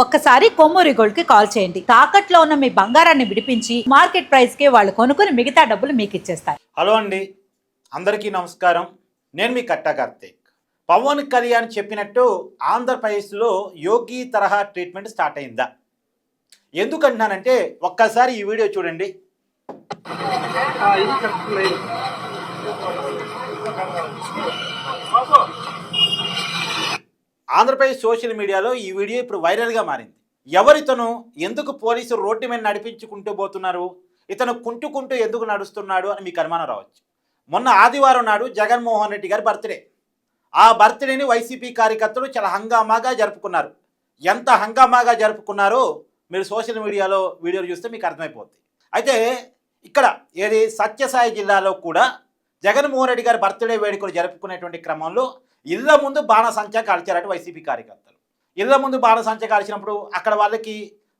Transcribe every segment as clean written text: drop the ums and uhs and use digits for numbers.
ఒక్కసారి కొమ్మూరి గోల్డ్ కి కాల్ చేయండి. తాకట్లో ఉన్న మీ బంగారాన్ని విడిపించి మార్కెట్ ప్రైస్ కి వాళ్ళు కొనుక్కుని మిగతా డబ్బులు మీకు ఇచ్చేస్తారు. హలో అండి, అందరికీ నమస్కారం. నేను మీ కట్టా కార్తీక్. పవన్ కళ్యాణ్ చెప్పినట్టు ఆంధ్రప్రదేశ్లో యోగి తరహా ట్రీట్మెంట్ స్టార్ట్ అయిందా? ఎందుకంటున్నానంటే ఒక్కసారి ఈ వీడియో చూడండి. ఆంధ్రప్రదేశ్ సోషల్ మీడియాలో ఈ వీడియో ఇప్పుడు వైరల్గా మారింది. ఎవరితను, ఎందుకు పోలీసులు రోడ్డు మీద నడిపించుకుంటూ పోతున్నారు, ఇతను కుంటూ ఎందుకు నడుస్తున్నాడు అని మీకు అనుమానం రావచ్చు. మొన్న ఆదివారం నాడు జగన్మోహన్ రెడ్డి గారి బర్త్డే. ఆ బర్త్డేని వైసీపీ కార్యకర్తలు చాలా హంగామాగా జరుపుకున్నారు. ఎంత హంగామాగా జరుపుకున్నారో మీరు సోషల్ మీడియాలో వీడియోలు చూస్తే మీకు అర్థమైపోతుంది. అయితే ఇక్కడ ఏది సత్యసాయి జిల్లాలో కూడా జగన్మోహన్ రెడ్డి గారి బర్త్డే వేడుకలు జరుపుకునేటువంటి క్రమంలో ఇళ్ల ముందు బాణసంచా కాల్చారట వైసీపీ కార్యకర్తలు. ఇళ్ల ముందు బాణసంచా కాల్చినప్పుడు అక్కడ వాళ్ళకి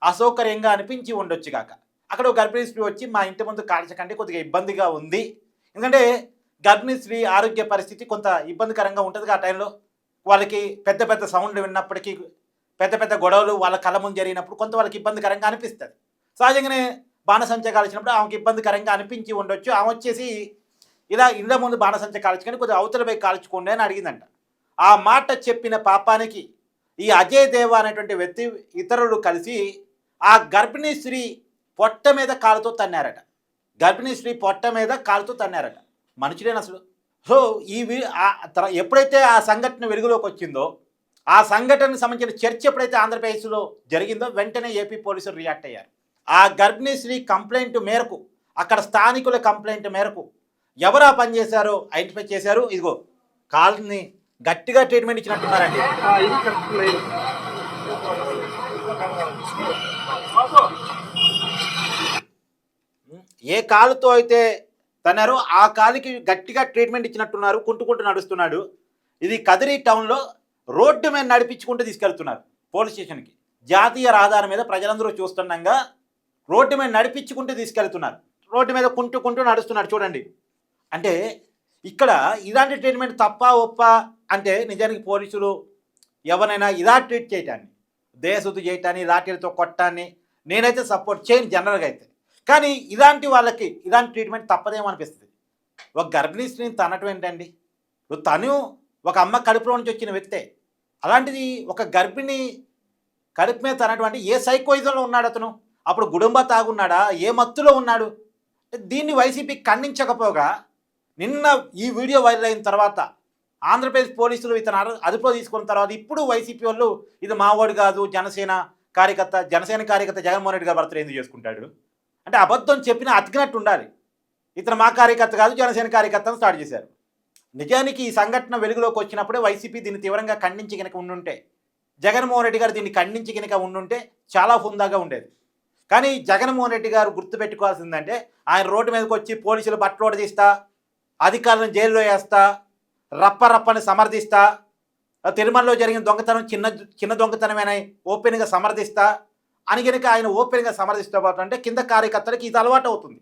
అసౌకర్యంగా అనిపించి ఉండొచ్చు కాక, అక్కడ ఒక గర్భిణీ స్త్రీ వచ్చి మా ఇంటి ముందు కాల్చకంటే కొద్దిగా ఇబ్బందిగా ఉంది, ఎందుకంటే గర్భిణీ స్త్రీ ఆరోగ్య పరిస్థితి కొంత ఇబ్బందికరంగా ఉంటుంది. ఆ టైంలో వాళ్ళకి పెద్ద సౌండ్లు విన్నప్పటికీ, పెద్ద గొడవలు వాళ్ళ కళ్ళ ముందు జరిగినప్పుడు కొంత వాళ్ళకి ఇబ్బందికరంగా అనిపిస్తుంది. సహజంగానే బాణసంచా కాల్చినప్పుడు ఆమెకి ఇబ్బందికరంగా అనిపించి ఉండొచ్చు. ఆమె వచ్చేసి ఇలా ఇళ్ల ముందు బాణసంచా కాల్చుకొని కొద్దిగా అవతలపై కాల్చుకోండి అని అడిగిందంట. ఆ మాట చెప్పిన పాపానికి ఈ అజయ్ దేవ అనేటువంటి వ్యక్తి ఇతరులు కలిసి ఆ గర్భిణీ స్త్రీ పొట్ట మీద కాలుతో తన్నారట. గర్భిణీ స్త్రీ పొట్ట మీద కాలుతో తన్నారట. మనుషులేని అసలు. సో ఎప్పుడైతే ఆ సంఘటన వెలుగులోకి వచ్చిందో, ఆ సంఘటనకు సంబంధించిన చర్చ ఎప్పుడైతే ఆంధ్రప్రదేశ్లో జరిగిందో వెంటనే ఏపీ పోలీసులు రియాక్ట్ అయ్యారు. ఆ గర్భిణీ స్త్రీ కంప్లైంట్ మేరకు, అక్కడ స్థానికుల కంప్లైంట్ మేరకు ఎవరు ఆ పని చేశారో ఐడెంటిఫై చేశారు. ఇదిగో కాల్ని గట్టిగా ట్రీట్మెంట్ ఇచ్చినట్టున్నారండి. ఏ కాలుతో అయితే తన్నారో ఆ కాలుకి గట్టిగా ట్రీట్మెంట్ ఇచ్చినట్టున్నారు. కుంటూ నడుస్తున్నాడు. ఇది కదిరి టౌన్లో రోడ్డు మీద నడిపించుకుంటూ తీసుకెళ్తున్నారు పోలీస్ స్టేషన్కి. జాతీయ రహదారి మీద ప్రజలందరూ చూస్తుండగా రోడ్డు మీద నడిపించుకుంటూ తీసుకెళ్తున్నారు. రోడ్డు మీద కుంటూ నడుస్తున్నాడు చూడండి. అంటే ఇక్కడ ఇలాంటి ట్రీట్మెంట్ తప్ప ఒప్ప అంటే నిజానికి పోలీసులు ఎవరైనా ఇలా ట్రీట్ చేయటాన్ని, దేశశుద్ధి చేయటాన్ని, లాఠీలతో కొట్టాన్ని నేనైతే సపోర్ట్ చేయను జనరల్గా అయితే. కానీ ఇలాంటి వాళ్ళకి ఇలాంటి ట్రీట్మెంట్ తప్పదేమో అనిపిస్తుంది. ఒక గర్భిణీ స్త్రీని తనటం ఏంటండి? తను ఒక అమ్మ కడుపులో నుంచి వచ్చిన వ్యక్తే. అలాంటిది ఒక గర్భిణి కడుపు మీద తనటువంటి ఏ సైకోయిజంలో ఉన్నాడు అతను? అప్పుడు గుడుంబ తాగున్నాడా? ఏ మత్తులో ఉన్నాడు? దీన్ని వైసీపీ ఖండించకపోగా నిన్న ఈ వీడియో వైరల్ అయిన తర్వాత ఆంధ్రప్రదేశ్ పోలీసులు ఇతను అదుపులో తీసుకున్న తర్వాత ఇప్పుడు వైసీపీ వాళ్ళు ఇది మావోడు కాదు, జనసేన కార్యకర్త జగన్మోహన్ రెడ్డి గారు బర్త్డే ఎందుకు చేసుకుంటాడు అంటే అబద్ధం చెప్పినా అతికినట్టు ఉండాలి. ఇతను మా కార్యకర్త కాదు, జనసేన కార్యకర్తను స్టార్ట్ చేశారు. నిజానికి ఈ సంఘటన వెలుగులోకి వచ్చినప్పుడే వైసీపీ దీన్ని తీవ్రంగా ఖండించి కనుక ఉండుంటే, జగన్మోహన్ రెడ్డి గారు దీన్ని ఖండించి కనుక ఉండుంటే చాలా హుందాగా ఉండేది. కానీ జగన్మోహన్ రెడ్డి గారు గుర్తుపెట్టుకోవాల్సిందంటే ఆయన రోడ్డు మీదకి వచ్చి పోలీసులు బట్టలోడ తీస్తా, అధికారులను జైల్లో వేస్తా, రప్పని సమర్థిస్తా, తిరుమలలో జరిగిన దొంగతనం చిన్న దొంగతనమేనా ఓపెన్గా సమర్థిస్తా అని కనుక ఆయన ఓపెన్గా సమర్థిస్తూ పోతుంటే కింద కార్యకర్తలకి ఇది అలవాటు అవుతుంది.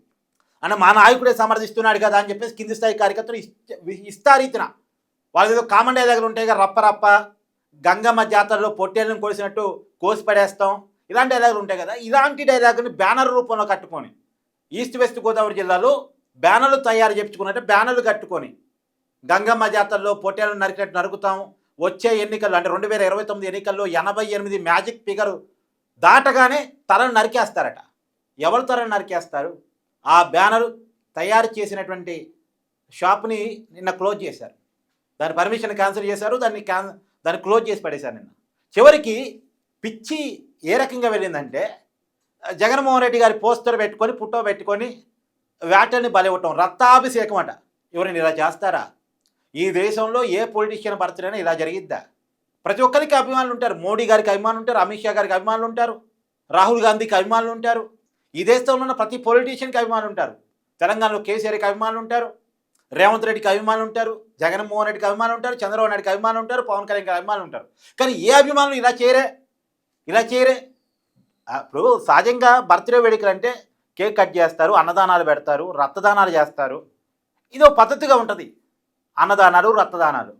అంటే మా నాయకుడే సమర్థిస్తున్నాడు కదా అని చెప్పేసి కింది స్థాయి కార్యకర్తలు ఇస్తారీతిన వాళ్ళ ఏదో కామన్ డైలాగులు ఉంటాయి కదా, రప్ప గంగమ్మ జాతరలో పొట్టేళ్ళని కోసినట్టు కోసి పడేస్తాం, ఇలాంటి డైలాగులు ఉంటాయి కదా. ఇలాంటి డైలాగుని బ్యానర్ రూపంలో కట్టుకొని ఈస్ట్ వెస్ట్ గోదావరి జిల్లాలో బ్యానర్లు తయారు చేయించుకున్నట్టే బ్యానర్లు కట్టుకొని గంగమ్మ జాతరలో పొట్టేళ్ళను నరికినట్టు నరుకుతాం, వచ్చే ఎన్నికల్లో అంటే 2029 ఎన్నికల్లో 88 మ్యాజిక్ ఫిగర్ దాటగానే తలను నరికేస్తారట. ఎవరు తలను నరికేస్తారు? ఆ బ్యానర్ తయారు చేసినటువంటి షాప్ని నిన్న క్లోజ్ చేశారు. దాని పర్మిషన్ క్యాన్సిల్ చేశారు. దాన్ని క్లోజ్ చేసి పడేశారు నిన్న. చివరికి పిచ్చి ఏ రకంగా వెళ్ళిందంటే జగన్మోహన్ రెడ్డి గారి పోస్టర్ పెట్టుకొని ఫోటో పెట్టుకొని వేటల్ని బలివ్వటం, రక్తాభిషేకం అట. ఎవరైనా ఇలా చేస్తారా? ఈ దేశంలో ఏ పొలిటీషియన్ బర్త్డేనా ఇలా జరిగిద్దా? ప్రతి ఒక్కరికి అభిమానులు ఉంటారు. మోడీ గారికి అభిమానులు ఉంటారు, అమిత్ షా గారికి అభిమానులు ఉంటారు, రాహుల్ గాంధీకి అభిమానులు ఉంటారు. ఈ దేశంలో ఉన్న ప్రతి పొలిటీషియన్కి అభిమానులు ఉంటారు. తెలంగాణలో కేసీఆర్కి అభిమానులు ఉంటారు, రేవంత్ రెడ్డికి అభిమానులు ఉంటారు, జగన్మోహన్ రెడ్డికి అభిమానులు ఉంటారు, చంద్రబాబు నాయుడికి అభిమానులు ఉంటారు, పవన్ కళ్యాణ్కి అభిమానులు ఉంటారు. కానీ ఏ అభిమానులు ఇలా చేయరే. ఇప్పుడు సహజంగా బర్త్డే వేడుకలు అంటే కేక్ కట్ చేస్తారు, అన్నదానాలు పెడతారు, రక్తదానాలు చేస్తారు. ఇదో పద్ధతిగా ఉంటుంది, అన్నదానాలు రక్తదానాలు.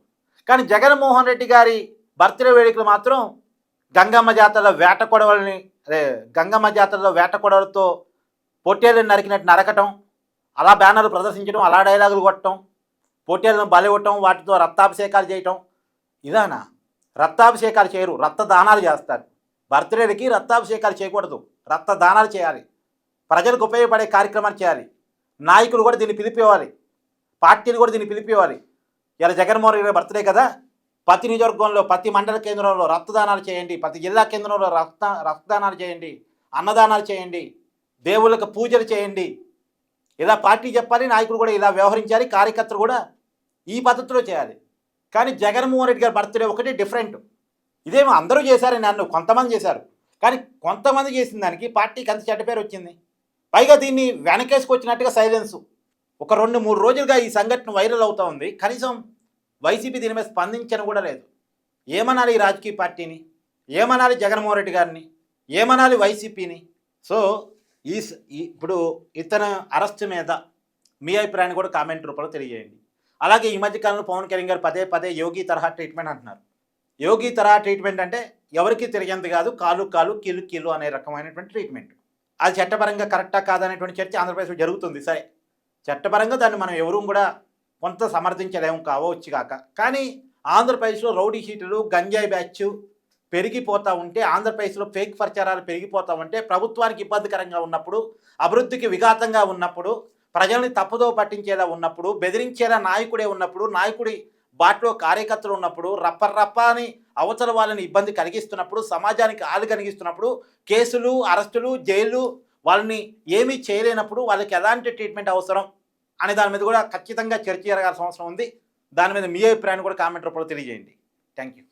కానీ జగన్మోహన్ రెడ్డి గారి బర్త్డే వేడుకలు మాత్రం గంగమ్మ జాతరలో వేట కొడవలని గంగమ్మ జాతరలో వేట కొడవలతో పొట్టేళ్ళని నరికినట్టు నరకటం, అలా బ్యానర్లు ప్రదర్శించడం, అలా డైలాగులు కొట్టడం, పొట్టేళ్ళను బలివ్వటం, వాటితో రక్తాభిషేకాలు చేయటం. ఇదానా? రక్తాభిషేకాలు చేయరు, రక్తదానాలు చేస్తారు. బర్త్డేలకి రక్తాభిషేకాలు చేయకూడదు, రక్తదానాలు చేయాలి. ప్రజలకు ఉపయోగపడే కార్యక్రమాలు చేయాలి. నాయకులు కూడా దీన్ని పిలిపివ్వాలి, పార్టీలు కూడా దీన్ని పిలిపివ్వాలి. ఇలా జగన్మోహన్ రెడ్డి బర్త్డే కదా, ప్రతి నియోజకవర్గంలో ప్రతి మండల కేంద్రంలో రక్తదానాలు చేయండి, ప్రతి జిల్లా కేంద్రంలో రక్తదానాలు చేయండి, అన్నదానాలు చేయండి, దేవుళ్ళకు పూజలు చేయండి. ఇలా పార్టీ చెప్పాలి, నాయకులు కూడా ఇలా వ్యవహరించాలి, కార్యకర్తలు కూడా ఈ పద్ధతిలో చేయాలి. కానీ జగన్మోహన్ రెడ్డి గారి బర్త్డే ఒకటి డిఫరెంట్. ఇదేమో అందరూ చేశారని నన్ను కొంతమంది చేశారు, కానీ కొంతమంది చేసిన దానికి పార్టీకి అంత చెడ్డ పేరు వచ్చింది. పైగా దీన్ని వెనకేసుకొచ్చినట్టుగా సైలెన్సు. ఒక 2-3 రోజులుగా ఈ సంఘటన వైరల్ అవుతూ ఉంది. కనీసం వైసీపీ దీని మీద స్పందించని కూడా లేదు. ఏమనాలి ఈ రాజకీయ పార్టీని, ఏమనాలి జగన్మోహన్ రెడ్డి గారిని, ఏమనాలి వైసీపీని? సో ఇప్పుడు ఇతను అరెస్ట్ మీద మీ అభిప్రాయాన్ని కూడా కామెంట్ రూపంలో తెలియజేయండి. అలాగే ఈ మధ్యకాలంలో పవన్ కళ్యాణ్ గారు పదే పదే యోగి తరహా ట్రీట్మెంట్ అంటున్నారు. యోగి తరహా ట్రీట్మెంట్ అంటే ఎవరికి తిరిగేంత కాదు, కాలు కాలు కీలు కీలు అనే రకమైనటువంటి ట్రీట్మెంట్. అది చట్టపరంగా కరెక్టా కాదనేటువంటి చర్చ ఆంధ్రప్రదేశ్లో జరుగుతుంది. సరే, చట్టపరంగా దాన్ని మనం ఎవరూ కూడా కొంత సమర్థించలేము కావచ్చు కాక. కానీ ఆంధ్రప్రదేశ్లో రౌడీ షీటులు, గంజాయి బ్యాచ్ పెరిగిపోతూ ఉంటే, ఆంధ్రప్రదేశ్లో ఫేక్ ప్రచారాలు పెరిగిపోతూ ఉంటే, ప్రభుత్వానికి ఇబ్బందికరంగా ఉన్నప్పుడు, అభివృద్ధికి విఘాతంగా ఉన్నప్పుడు, ప్రజల్ని తప్పుదో పట్టించేలా ఉన్నప్పుడు, బెదిరించేలా నాయకుడే ఉన్నప్పుడు, నాయకుడి బాటలో కార్యకర్తలు ఉన్నప్పుడు, రప్ప అని అవతల వాళ్ళని ఇబ్బంది కలిగిస్తున్నప్పుడు, సమాజానికి ఆలు కలిగిస్తున్నప్పుడు, కేసులు, అరెస్టులు, జైలు, వాళ్ళని ఏమీ చేయలేనప్పుడు వాళ్ళకి ఎలాంటి ట్రీట్మెంట్ అవసరం అనే దాని మీద కూడా ఖచ్చితంగా చర్చ జరగాల్సిన అవసరం ఉంది. దాని మీద మీ అభిప్రాయాన్ని కూడా కామెంట్ రూపంలో తెలియజేయండి. Thank you.